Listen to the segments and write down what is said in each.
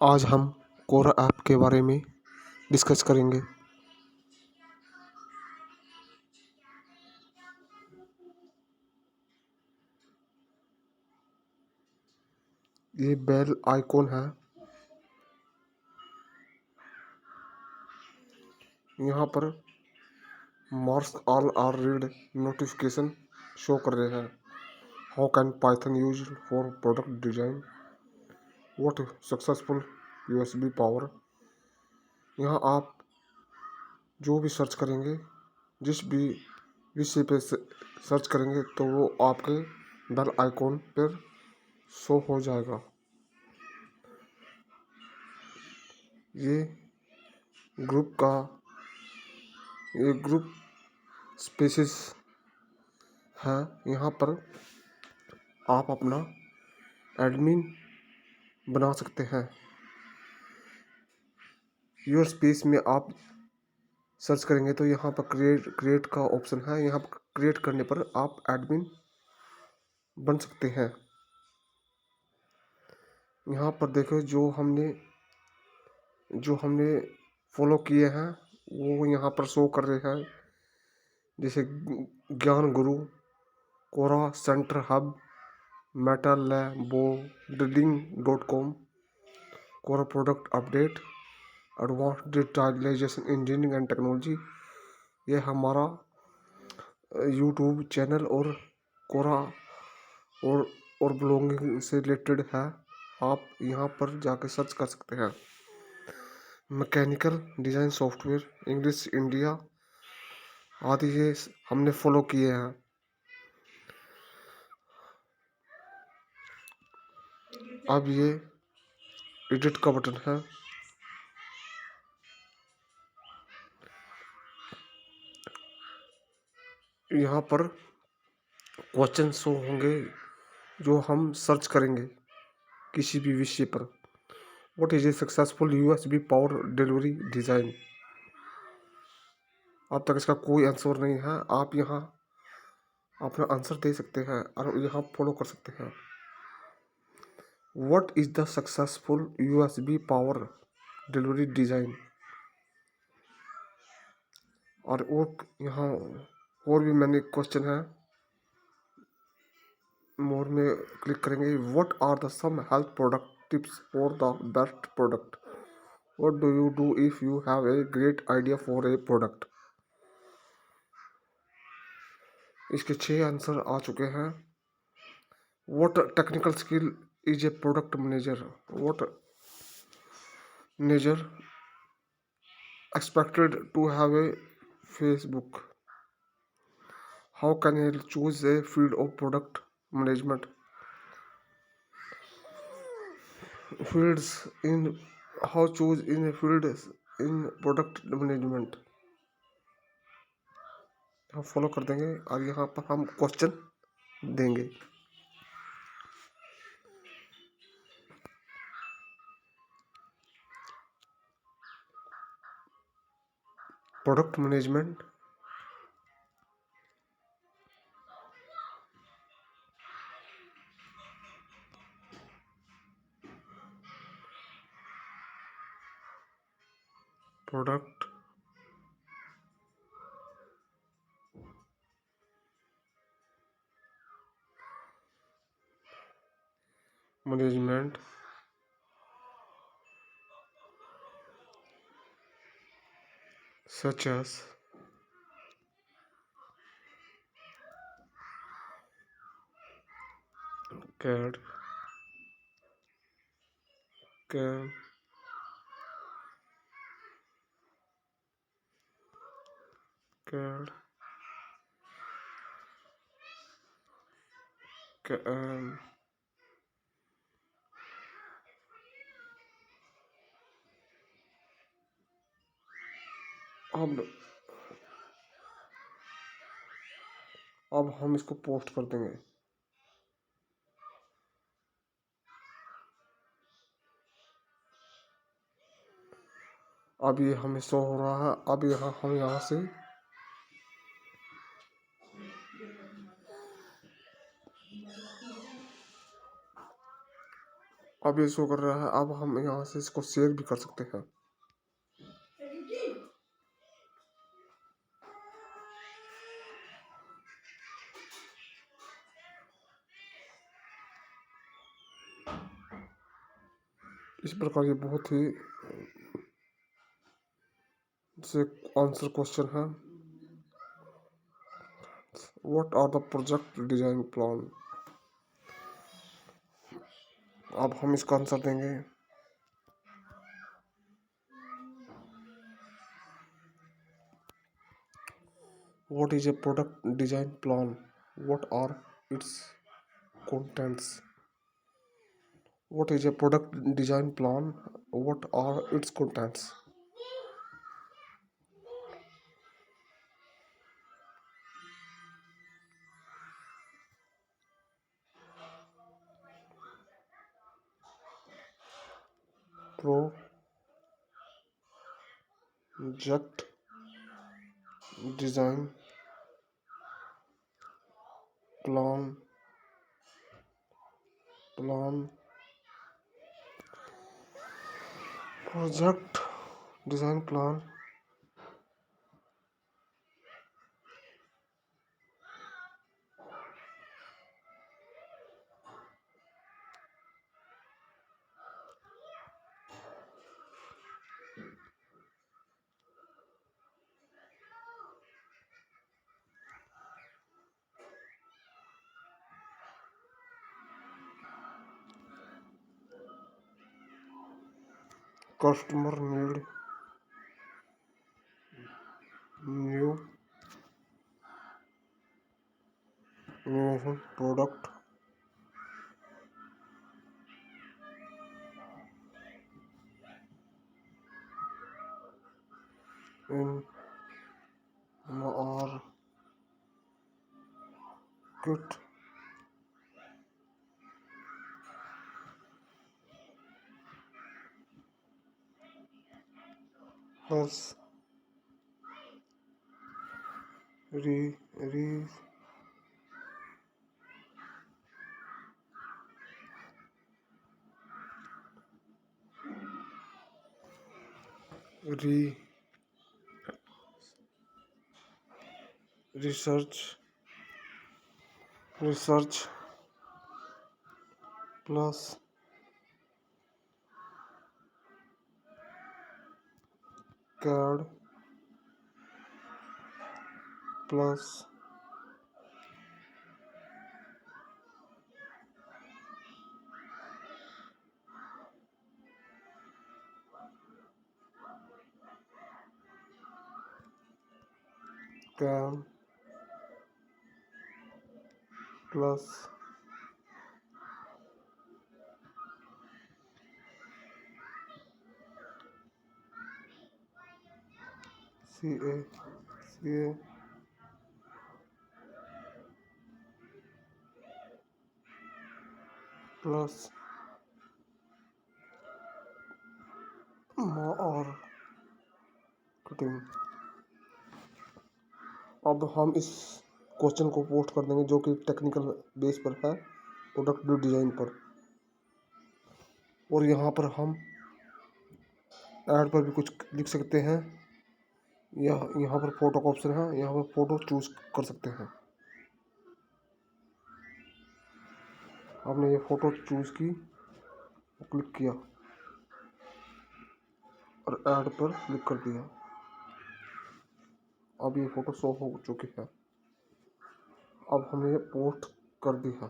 आज हम कोरा ऐप के बारे में डिस्कस करेंगे। ये बेल आइकॉन है। यहाँ पर marks all are read notification show कर रहे हैं। How can Python use for product design, what successful USB power. यहाँ आप जो भी सर्च करेंगे, जिस भी विषय पे सर्च करेंगे तो वो आपके बेल आइकॉन पर शो हो जाएगा। ये ग्रुप का ये ग्रुप स्पेसिस है। यहाँ पर आप अपना एडमिन बना सकते हैं। योर स्पेस में आप सर्च करेंगे तो यहाँ पर क्रिएट का ऑप्शन है। यहाँ पर क्रिएट करने पर आप एडमिन बन सकते हैं। यहाँ पर देखो जो हमने फॉलो किए हैं वो यहाँ पर शो कर रहे हैं, जैसे Gyan Guru, Quora centre hub, meta लैबो, रीडिंग.com, Quora product update, advance digitalization engineering and technology. ये हमारा यूट्यूब चैनल और कोरा और ब्लॉगिंग से रिलेटेड है। आप यहाँ पर जाकर सर्च कर सकते हैं। Mechanical design software, English India आदि ये हमने फॉलो किए हैं। अब ये एडिट का बटन है। यहाँ पर क्वेश्चन शो होंगे जो हम सर्च करेंगे किसी भी विषय पर। What is a successful USB power delivery design. अब तक इसका कोई आंसर नहीं है। आप यहाँ अपना आंसर दे सकते हैं और यहाँ फॉलो कर सकते हैं। What is the successful USB power delivery design. और यहाँ और भी मैंने क्वेश्चन है। मोर में क्लिक करेंगे। What are the some health product tips for the best product. What do you do if you have a great idea for a product. इसके 6 answer आ चुके हैं। What technical skill is a product manager. What manager expected to have a Facebook. How can I choose a field of product management? Fields in how choose in a field in product management. हम follow कर देंगे और यहाँ पर हम question देंगे। Product management product management such as CAD, CAM, CAD, CAM, अब हम इसको पोस्ट कर देंगे। अब ये हमें शो हो रहा है। अब हम यहाँ से अब ये शो कर रहा है। अब हम यहाँ से इसको शेयर भी कर सकते हैं। इस प्रकार ये बहुत ही से आंसर क्वेश्चन है। What are the project design plan. अब हम इसका आंसर देंगे। What is a product design plan? What are its contents? What is a product design plan? What are its contents? Project design plan project design plan customer need new innovation product in market has re, re, re, research plus CAD plus CAM plus CA plus marketing. अब हम इस question को post कर देंगे जो कि technical base पर है, प्रोडक्ट डिजाइन पर। और यहाँ पर हम ऐड पर भी कुछ लिख सकते हैं। यहाँ पर फोटो का ऑप्शन है, यहाँ पर फोटो चूज कर सकते हैं। आपने ये फोटो चूज की, क्लिक किया और ऐड पर क्लिक कर दिया। अब ये फोटो शो हो चुकी है। अब हमने ये पोस्ट कर दी है।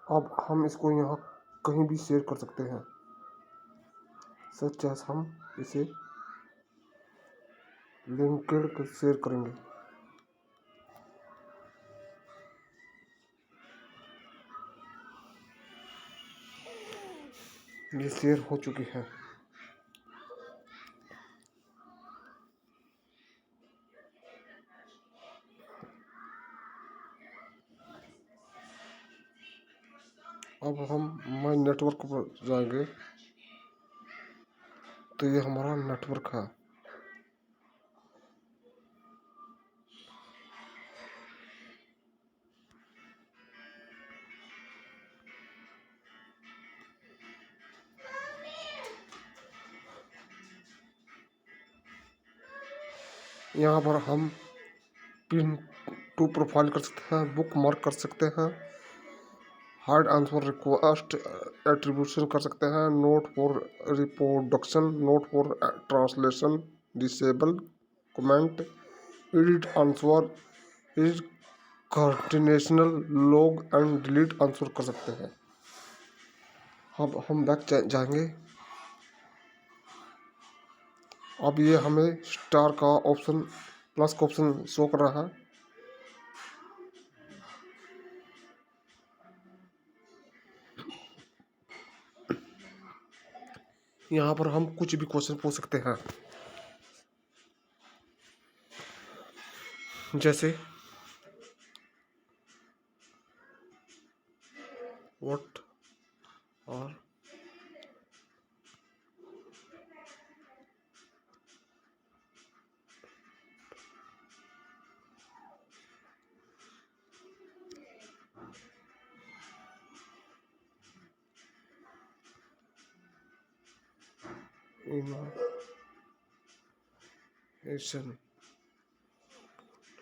अब हम इसको यहाँ कहीं भी शेयर कर सकते हैं। सच एस हम इसे लिंक्डइन पर शेयर करेंगे। ये शेयर हो चुकी है। अब हम माई नेटवर्क पर जाएंगे तो ये हमारा नेटवर्क है। यहाँ पर हम पिन टू प्रोफाइल कर सकते हैं, बुक मार्क कर सकते हैं, हार्ड आंसर रिक्वेस्ट एट्रीब्यूशन कर सकते हैं, not for reproduction, not for translation, disable comment, edit answer, edit continuational log and delete answer कर सकते हैं। अब हम बैक जाएंगे। अब ये हमें स्टार का ऑप्शन, प्लस का ऑप्शन शो कर रहा है। यहाँ पर हम कुछ भी क्वेश्चन पूछ सकते हैं, जैसे व्हाट आर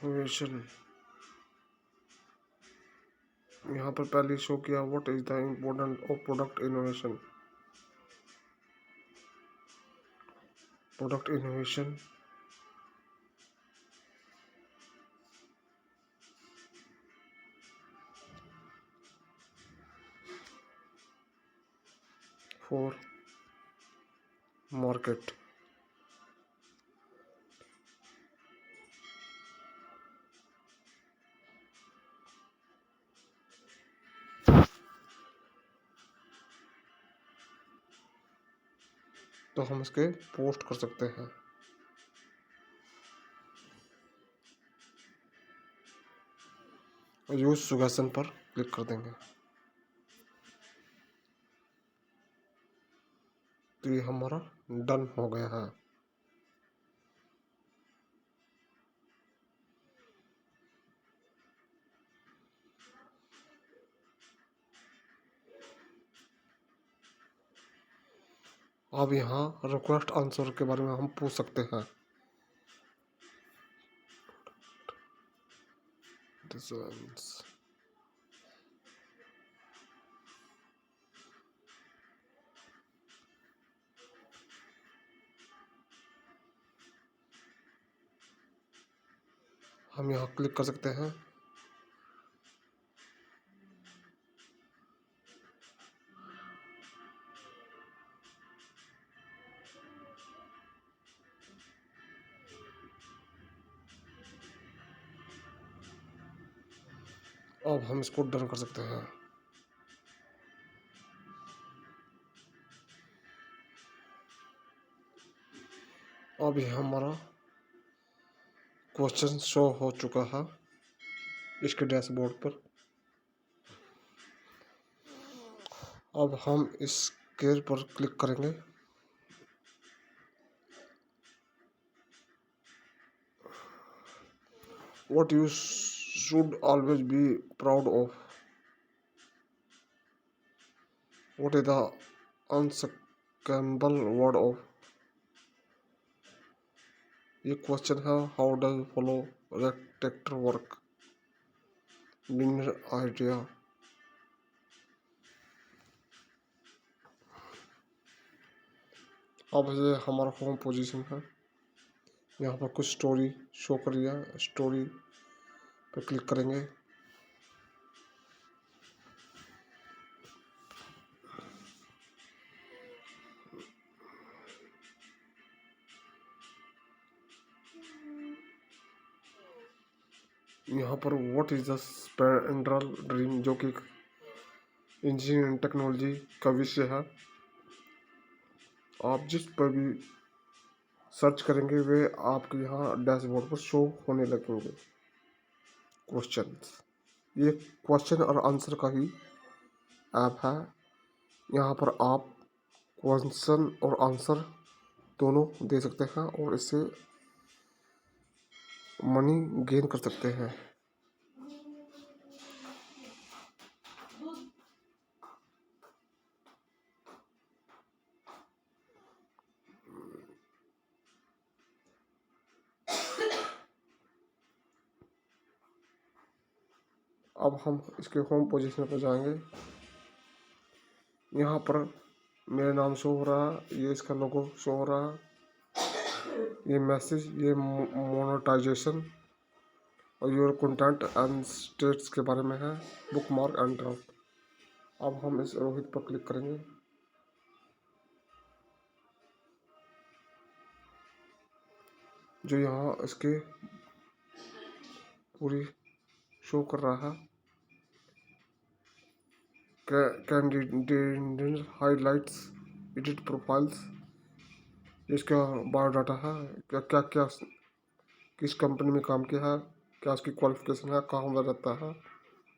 इनोवेशन, यहाँ पर पहले शो किया what is the important of product innovation, product innovation, for market. तो हम इसके पोस्ट कर सकते हैं। यूज सुगेशन पर क्लिक कर देंगे तो ये हमारा डन हो गया है। अब यहाँ रिक्वेस्ट आंसर के बारे में हम पूछ सकते हैं। हम यहाँ क्लिक कर सकते हैं। अब हम इसको डन कर सकते हैं। अब ये हमारा क्वेश्चन शो हो चुका है इसके डैशबोर्ड पर। अब हम इस केयर पर क्लिक करेंगे। What you should always be proud of. What is the unscalable word of? ये क्वेश्चन है। हाउ डज फॉलो रेक्टेक्टर वर्क? बिनर आइडिया। अब ये हमारा होम पोजीशन है। यहाँ पर कुछ स्टोरी शो कर रही है, स्टोरी पर क्लिक करेंगे। यहाँ पर व्हाट इज द स्पेंड्रल ड्रीम, जो कि इंजीनियरिंग टेक्नोलॉजी का विषय है। आप जिस पर भी सर्च करेंगे वे आपके यहाँ डैशबोर्ड पर शो होने लगेंगे क्वेश्चंस। ये क्वेश्चन और आंसर का ही ऐप है। यहाँ पर आप क्वेश्चन और आंसर दोनों दे सकते हैं और इससे मनी गेन कर सकते हैं। अब हम इसके होम पोजीशन पर जाएंगे। यहाँ पर मेरा नाम शो हो रहा है, ये इसका लोगो शो हो रहा है, ये मैसेज, ये मोनेटाइजेशन और योर कंटेंट एंड स्टेट्स के बारे में है, बुक मार्क एंड ड्राफ्ट। अब हम इस रोहित पर क्लिक करेंगे। जो यहाँ इसके पूरी शो कर रहा है, कैंडिडेट हाइलाइट्स, एडिट प्रोफाइल्स, इसका बायोडाटा है, क्या क्या क्या किस कंपनी में काम किया है, क्या उसकी क्वालिफिकेशन है, कहाँ वह रहता है,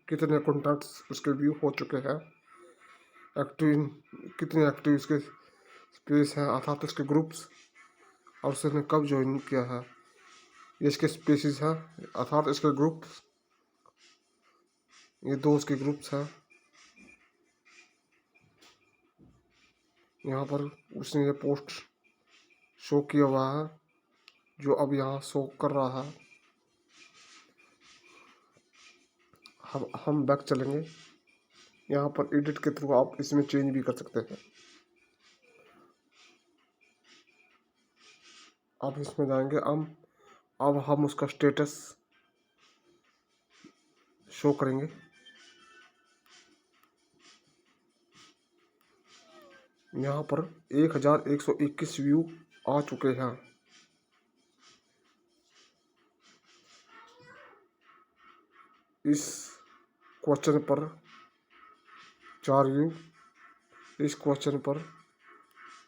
कितने कॉन्टैक्ट्स उसके व्यू हो चुके हैं, एक्टिव कितने एक्टिव इसके स्पेस हैं अर्थात इसके ग्रुप्स, और उसने कब ज्वाइन किया है, ये इसके स्पेसिस हैं अर्थात इसके ग्रुप्स, ये दो उसके ग्रुप्स हैं। यहाँ पर उसने ये पोस्ट शो किया हुआ है जो अब यहाँ शो कर रहा है। हम बैक चलेंगे। यहाँ पर एडिट के थ्रू आप इसमें चेंज भी कर सकते हैं। आप इसमें जाएंगे, अब हम उसका स्टेटस शो करेंगे। यहाँ पर 1121 व्यू आ चुके हैं। इस क्वेश्चन पर 4 व्यू, इस क्वेश्चन पर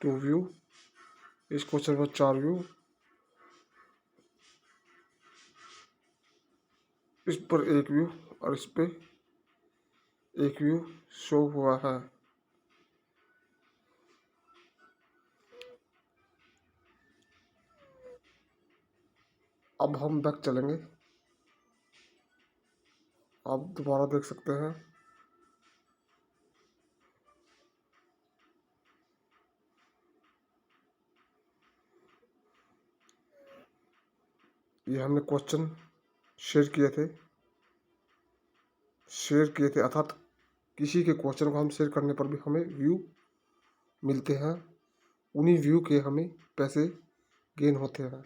2 व्यू, इस क्वेश्चन पर 4 व्यू, इस पर 1 व्यू और इस पे 1 व्यू शो हुआ है। अब हम बैक चलेंगे, आप दोबारा देख सकते हैं। ये हमने क्वेश्चन शेयर किए थे अर्थात किसी के क्वेश्चन को हम शेयर करने पर भी हमें व्यू मिलते हैं, उन्हीं व्यू के हमें पैसे गेन होते हैं।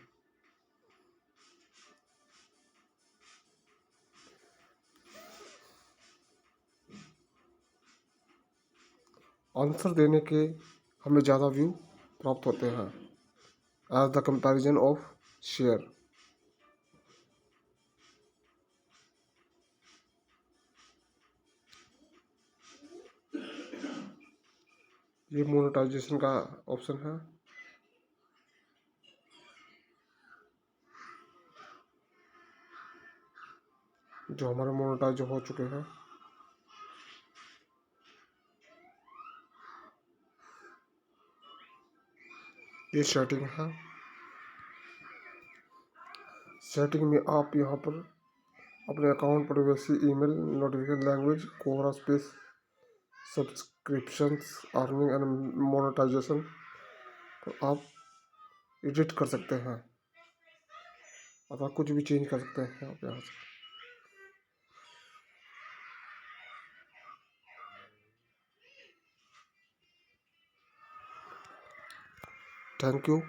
आंसर देने के हमें ज़्यादा व्यू प्राप्त होते हैं as the comparison of share. ये मोनेटाइजेशन का ऑप्शन है। जो हमारे मोनेटाइज हो चुके हैं, ये सेटिंग है। सेटिंग में आप यहाँ पर अपने account privacy, email notification, language, Quora space, subscriptions, earning and monetisation तो आप एडिट कर सकते हैं अथवा कुछ भी चेंज कर सकते हैं आप यहाँ से। Thank you.